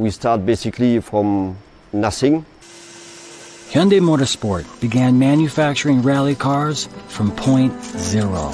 We start basically from nothing. Hyundai Motorsport began manufacturing rally cars from point zero.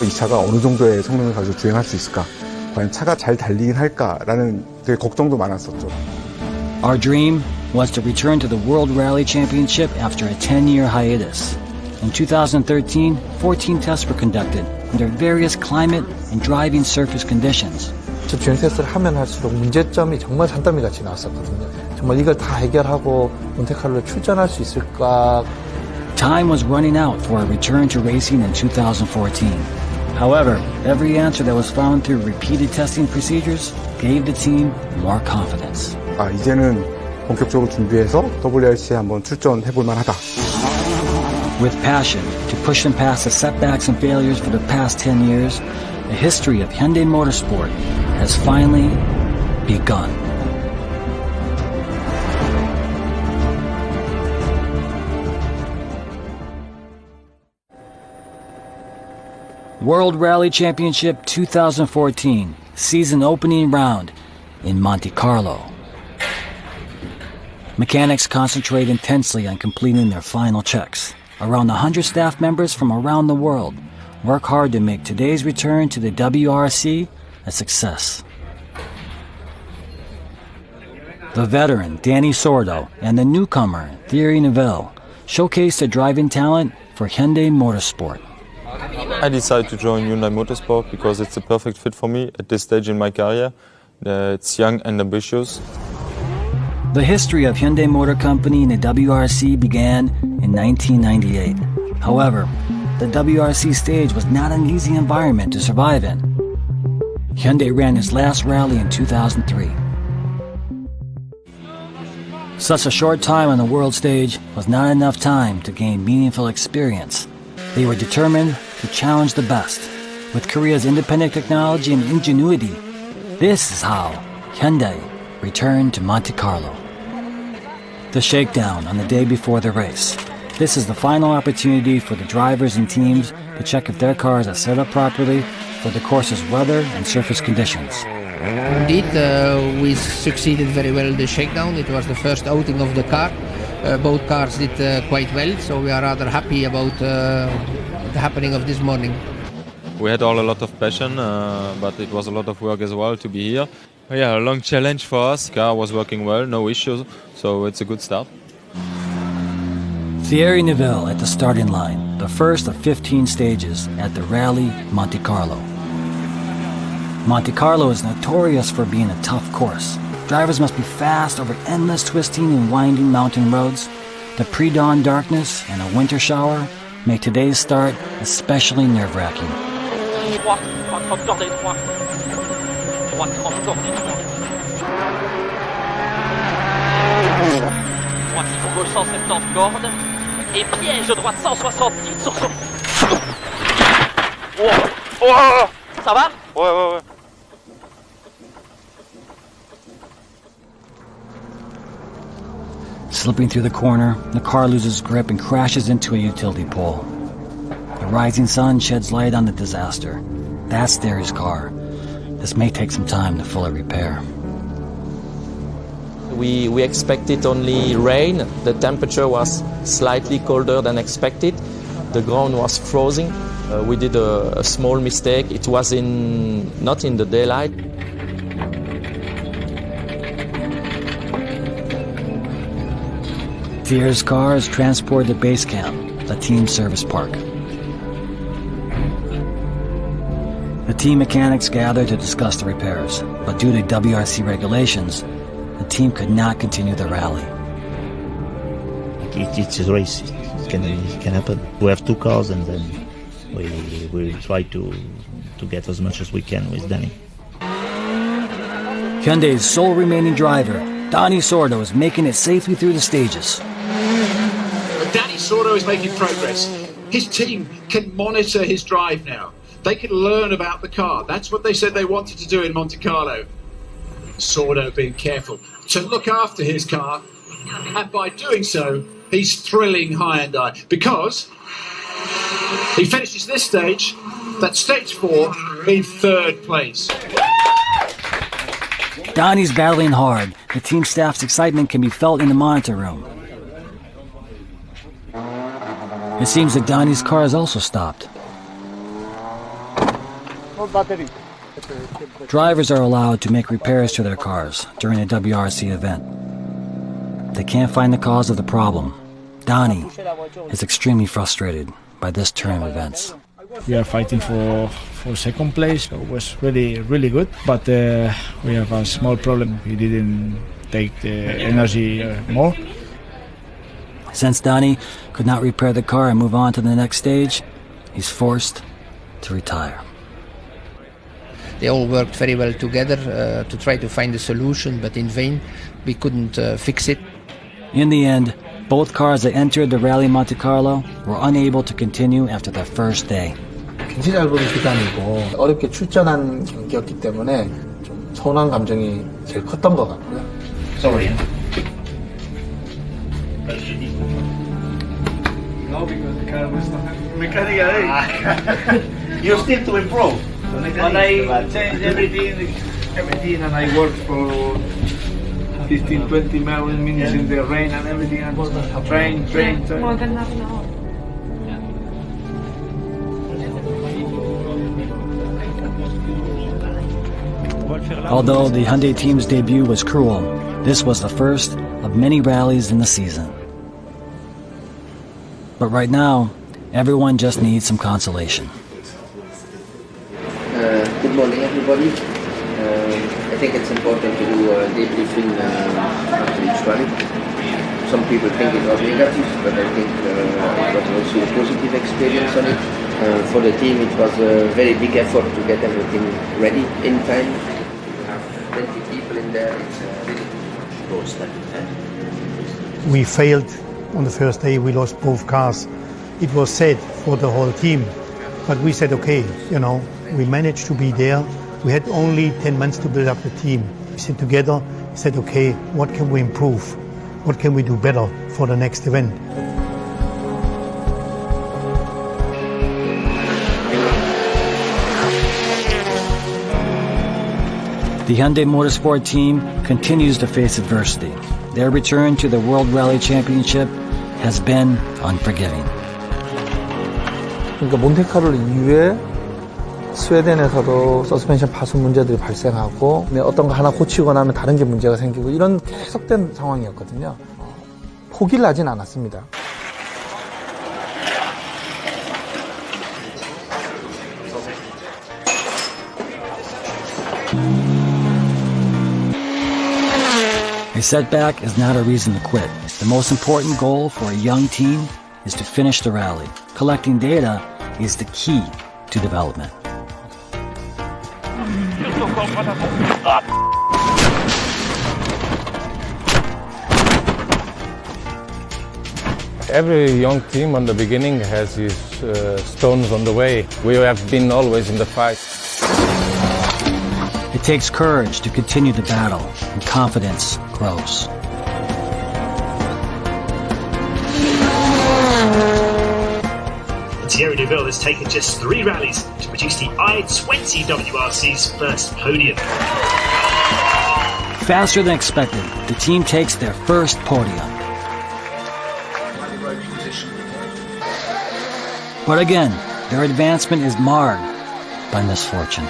이 차가 어느 정도의 성능을 가지고 주행할 수 있을까? 과연 차가 잘 달리긴 할까라는 되게 걱정도 많았었죠. Our dream was to return to the World Rally Championship after a 10-year hiatus. In 2013, 14 tests were conducted under various climate and driving surface conditions. 저 주행 테스트를 하면 할수록 문제점이 정말 산더미 같이 나왔었거든요. 정말 이걸 다 해결하고 몬테카를로 출전할 수 있을까? Time was running out for a return to racing in 2014. However, every answer that was found through repeated testing procedures gave the team more confidence. 이제는 본격적으로 준비해서 WRC에 한번 출전해볼 만하다. With passion to push them past the setbacks and failures for the past 10 years, the history of Hyundai Motorsport has finally begun. World Rally Championship 2014, season opening round in Monte Carlo. Mechanics concentrate intensely on completing their final checks. Around 100 staff members from around the world work hard to make today's return to the WRC a success. The veteran Danny Sordo and the newcomer Thierry Neuville showcase the driving talent for Hyundai Motorsport. I decided to join Hyundai Motorsport because it's a perfect fit for me at this stage in my career. It's young and ambitious. The history of Hyundai Motor Company in the WRC began in 1998. However, the WRC stage was not an easy environment to survive in. Hyundai ran its last rally in 2003. Such a short time on the world stage was not enough time to gain meaningful experience. They were determined to challenge the best. With Korea's independent technology and ingenuity, this is how Hyundai returned to Monte Carlo. The shakedown on the day before the race. This is the final opportunity for the drivers and teams to check if their cars are set up properly for the course's weather and surface conditions. Indeed, we succeeded very well in the shakedown. It was the first outing of the car. Both cars did quite well, so we are rather happy about the happening of this morning. We had all a lot of passion, but it was a lot of work as well to be here. Yeah, a long challenge for us. Car was working well, no issues, so it's a good start. Thierry Neuville at the starting line, the first of 15 stages at the Rally Monte Carlo. Monte Carlo is notorious for being a tough course. Drivers must be fast over endless twisting and winding mountain roads. The pre-dawn darkness and a winter shower make today's start especially nerve-wracking. Gauche 170 cordes et piège droite 170 sur son. Oh, ça va? Ouais. Slipping through the corner, the car loses grip and crashes into a utility pole. The rising sun sheds light on the disaster. That's Thierry's car. This may take some time to fully repair. We expected only rain. The temperature was slightly colder than expected. The ground was frozen. We did a small mistake. It was not in the daylight. Thierry's car is transported to base camp, the team service park. The team mechanics gather to discuss the repairs, but due to WRC regulations, the team could not continue the rally. It's a race. It can happen. We have two cars, and then we try to get as much as we can with Danny. Hyundai's sole remaining driver, Danny Sordo, is making it safely through the stages. Danny Sordo is making progress. His team can monitor his drive now. They can learn about the car. That's what they said they wanted to do in Monte Carlo. Sordo being careful to look after his car, and by doing so, he's thrilling Hyundai because he finishes this stage, that's stage 4, in third place. Donnie's battling hard. The team staff's excitement can be felt in the monitor room. It seems that Donnie's car has also stopped. Drivers are allowed to make repairs to their cars during a WRC event. They can't find the cause of the problem. Donnie is extremely frustrated by this turn of events. We are fighting for second place. It was really good, but we have a small problem. We didn't take the energy more. Since Donnie could not repair the car and move on to the next stage, he's forced to retire. They all worked very well together to try to find a solution, but in vain. We couldn't fix it. In the end, both cars that entered the Rally Monte Carlo were unable to continue after their first day. 굉장히 짧은 기간이고 어렵게 출전한 경기였기 때문에 좀 서운한 감정이 제일 컸던 것 같고요. Sorry. No, because the car was not mechanical. You're still to improve. When I changed everything and I worked for 15-20 minutes in the rain and everything, and train. More than half an hour. Although the Hyundai team's debut was cruel, this was the first of many rallies in the season. But right now, everyone just needs some consolation. Good morning, everybody. I think it's important to do a debriefing after each rally. Some people think it was negative, but I think it was also a positive experience on it. For the team, it was a very big effort to get everything ready in time. We have 20 people in there. It's really close. We failed on the first day. We lost both cars. It was sad for the whole team, but we said, okay, we managed to be there. We had only 10 months to build up the team. We sat together, said, okay, what can we improve? What can we do better for the next event? The Hyundai Motorsport team continues to face adversity. Their return to the World Rally Championship has been unforgiving. 그러니까 몬테카를로 이후에 스웨덴에서도 서스펜션 파손 문제들이 발생하고 어떤 거 하나 고치고 나면 다른 게 문제가 생기고 이런 계속된 상황이었거든요. 포기를 하진 않았습니다. A setback is not a reason to quit. The most important goal for a young team is to finish the rally. Collecting data is the key to development. Every young team on the beginning has his stones on the way. We have been always in the fight. It takes courage to continue the battle, and confidence grows. Thierry Neuville has taken just 3 rallies to produce the I-20 WRC's first podium. Faster than expected, the team takes their first podium. But again, their advancement is marred by misfortune.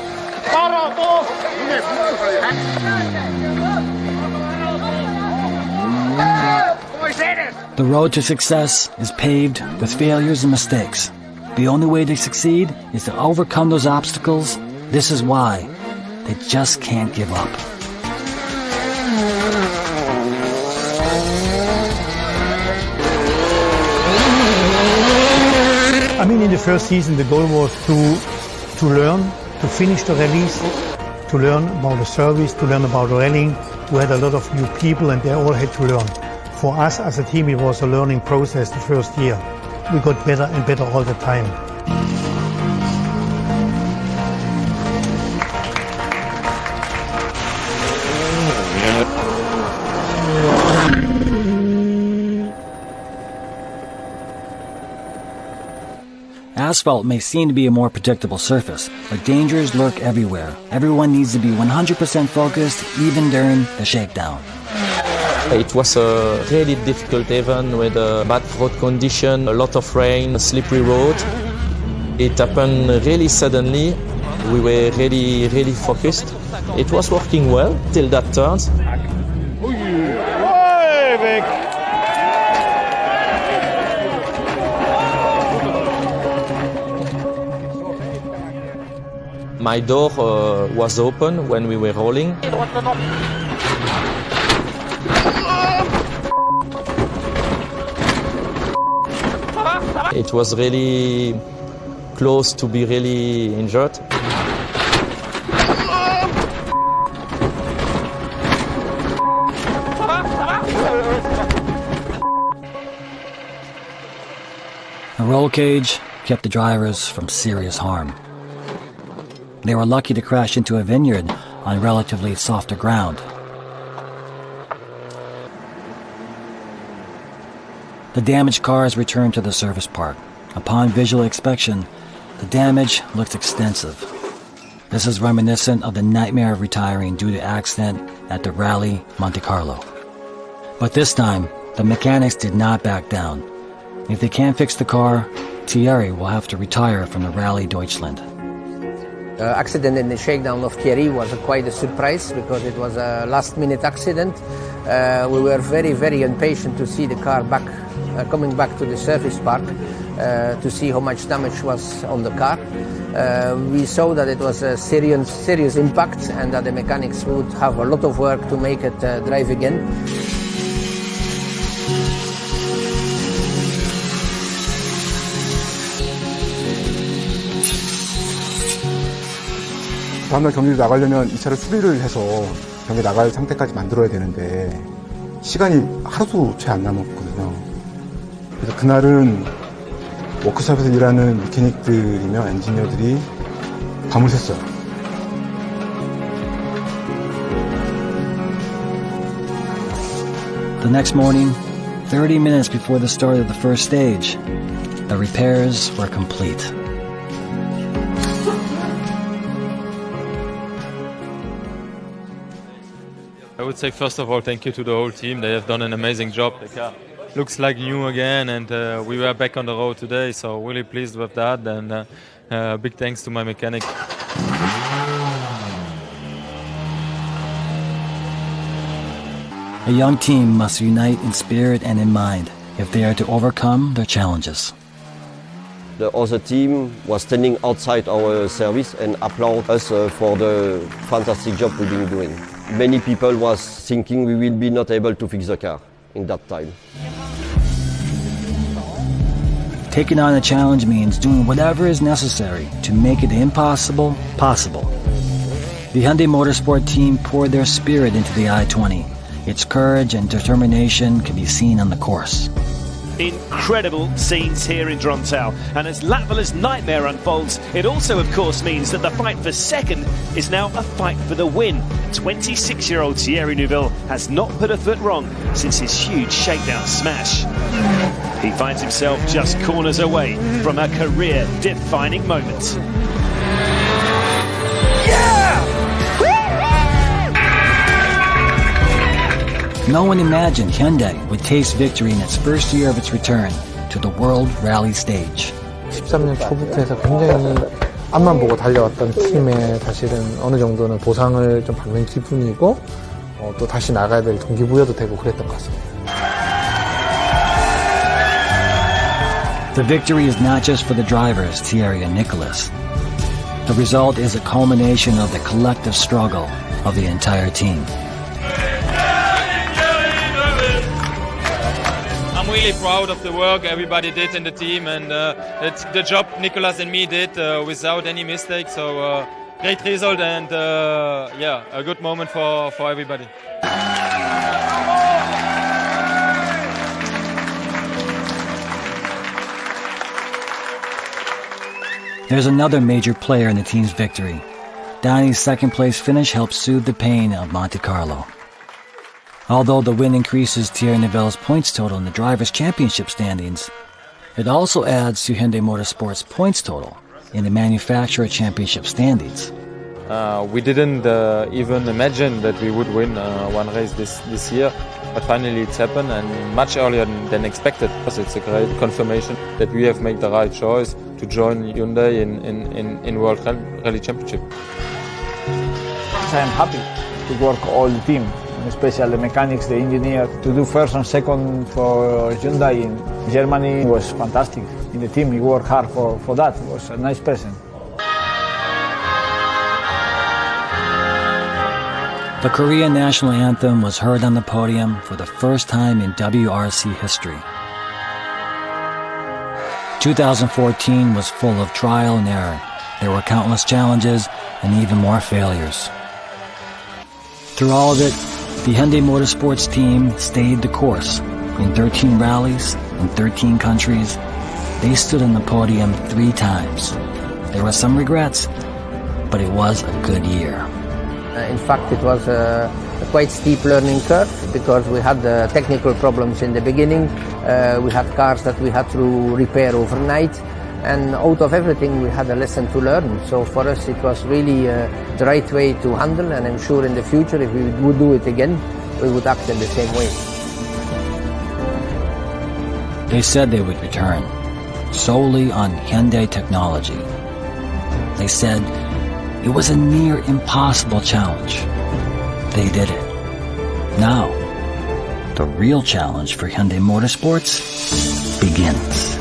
The road to success is paved with failures and mistakes. The only way to succeed is to overcome those obstacles. This is why they just can't give up. I mean, in the first season, the goal was to learn, to finish the rallies, to learn about the service, to learn about rallying. We had a lot of new people and they all had to learn. For us as a team, it was a learning process the first year. We got better and better all the time. Asphalt may seem to be a more predictable surface, but dangers lurk everywhere. Everyone needs to be 100% focused, even during the shakedown. It was a really difficult event with a bad road condition, a lot of rain, a slippery road. It happened really suddenly. We were really focused. It was working well till that turn. My door was open when we were rolling. It was really close to be really injured. The roll cage kept the drivers from serious harm. They were lucky to crash into a vineyard on relatively softer ground. The damaged cars returned to the service park. Upon visual inspection, the damage looked extensive. This is reminiscent of the nightmare of retiring due to accident at the Rally Monte Carlo. But this time, the mechanics did not back down. If they can't fix the car, Thierry will have to retire from the Rally Deutschland. The accident in the shakedown of Thierry was quite a surprise because it was a last-minute accident. We were very impatient to see the car coming back to the service park to see how much damage was on the car. We saw that it was a serious impact and that the mechanics would have a lot of work to make it drive again. 다음날 경기를 나가려면 이 차를 수리를 해서 경기 나갈 상태까지 만들어야 되는데 시간이 하루도 채 안 남았거든요. 그래서 그날은 워크숍에서 일하는 메케닉들이며 엔지니어들이 밤을 샜어요. The next morning, 30 minutes before the start of the first stage, the repairs were complete. I would say first of all thank you to the whole team. They have done an amazing job. The car looks like new again, and we were back on the road today, so really pleased with that, and big thanks to my mechanic. A young team must unite in spirit and in mind if they are to overcome their challenges. The other team was standing outside our service and applaud us for the fantastic job we've been doing. Many people was thinking we will be not able to fix the car in that time. Taking on a challenge means doing whatever is necessary to make the impossible possible. The Hyundai Motorsport team poured their spirit into the i20. Its courage and determination can be seen on the course. Incredible scenes here in Drontal, and as Latvaler's nightmare unfolds, it also of course means that the fight for second is now a fight for the win. 26-year-old Thierry Neuville has not put a foot wrong since his huge shakedown smash. He finds himself just corners away from a career-defining moment. No one imagined Hyundai would taste victory in its first year of its return to the World Rally stage. 13년 초부터 해서 굉장히 앞만 보고 달려왔던 팀에 사실은 어느 정도는 보상을 좀 받는 기분이고 또 다시 나가야 될 동기부여도 되고 그랬던 것 같습니다. The victory is not just for the drivers, Thierry and Nicolas. The result is a culmination of the collective struggle of the entire team. I'm really proud of the work everybody did in the team, and it's the job Nicolas and me did without any mistakes. So great result, and yeah, a good moment for everybody. There's another major player in the team's victory. Donnie's second-place finish helped soothe the pain of Monte Carlo. Although the win increases Thierry Neuville's points total in the Drivers' Championship standings, It also adds to Hyundai Motorsport's points total in the manufacturer championship standings. We didn't even imagine that we would win one race this year, but finally it's happened, and much earlier than expected. It's a great confirmation that we have made the right choice to join Hyundai in World Rally Championship. I'm happy to work all the team, especially the mechanics, the engineer. To do first and second for Hyundai in Germany was fantastic. In the team, we worked hard for that. It was a nice present. The Korean national anthem was heard on the podium for the first time in WRC history. 2014 was full of trial and error. There were countless challenges and even more failures. Through all of it, the Hyundai Motorsports team stayed the course. In 13 rallies, in 13 countries, they stood on the podium 3 times. There were some regrets, but it was a good year. In fact, it was a quite steep learning curve because we had technical problems in the beginning. We had cars that we had to repair overnight, and out of everything we had a lesson to learn. So for us it was really the right way to handle, and I'm sure in the future if we would do it again, we would act in the same way. They said they would return, solely on Hyundai technology. They said it was a near impossible challenge. They did it. Now, the real challenge for Hyundai Motorsports begins.